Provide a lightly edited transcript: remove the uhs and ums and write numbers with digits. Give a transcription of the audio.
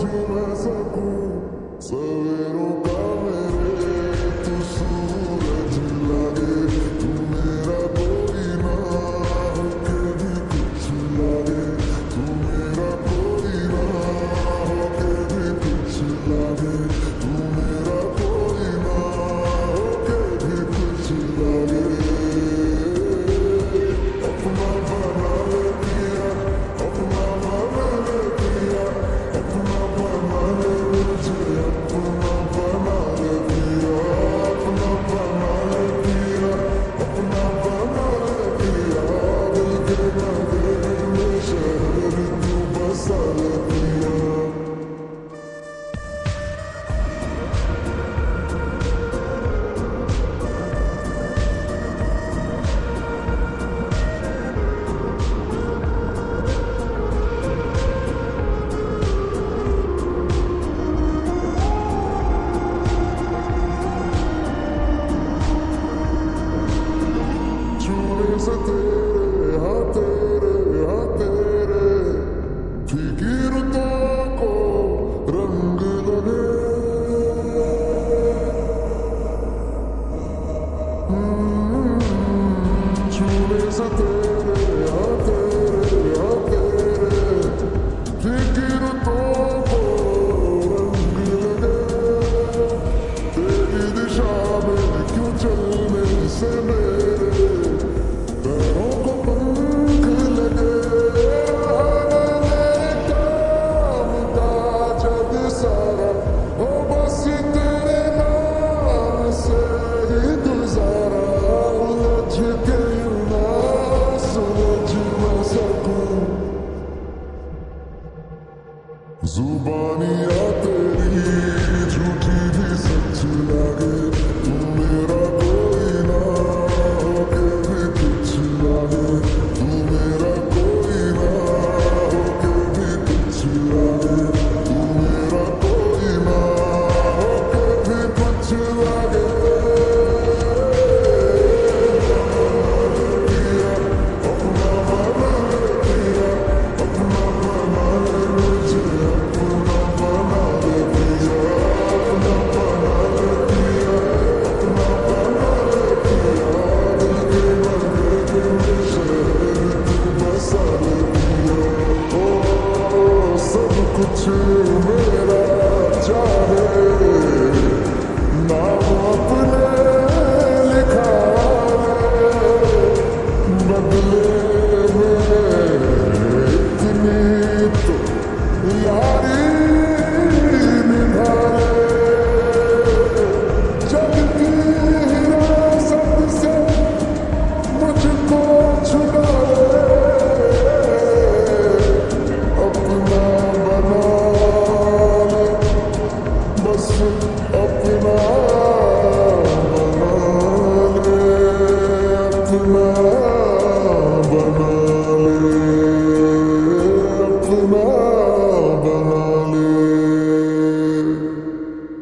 मैं सकूं सवेरों का मेरे तू सूरज लागे तू मेरा कोई ना होके भी कुछ लागे तू मेरा कोई ना होके भी कुछ लागे तू मेरा कोई ना होके भी कुछ लागे अपना बना ले पिया अपना बना ले पिया अपना बना ले मुझे अपना बना ले पिया अपना बना ले पिया अपना बना ले पिया दिल के नगरी में शहर तू बसा ले पिया छूने से तेरे हाँ तेरे फीकी रुतों को रंग लगे छूने से तेरे हाँ तेरे फीकी रुतों को रंग लगे तेरी दिशा में क्यों चलने से मेरे पैरों को पंख लगे मेरे काम का जग सारा हो बस तेरे नाम से ही गुजारा उलझ के यूं ना सुलझ न सकूं जुबानियाँ तेरी झूठी भी सच लागे तू मेरा कोई ना होके भी कुछ लागे तू मेरा कोई ना होके भी कुछ लागे तू मेरा कोई ना होके भी कुछ लागे पिया अपना बना ले पिया अपना बना ले मुझे अपना बना ले पिया अपना बना ले पिया अपना बना ले पिया दिल के नगरी में शहर तू बसा ले पिया ओ सब कुछ मेरा चाहे नाम अपने लिखा ले बदले में इतनी तो यारी निभा ले जग की हिरासत से मुझको छुड़ा ले अपना बना ले बस अपना बना ले अपना बना ले अपना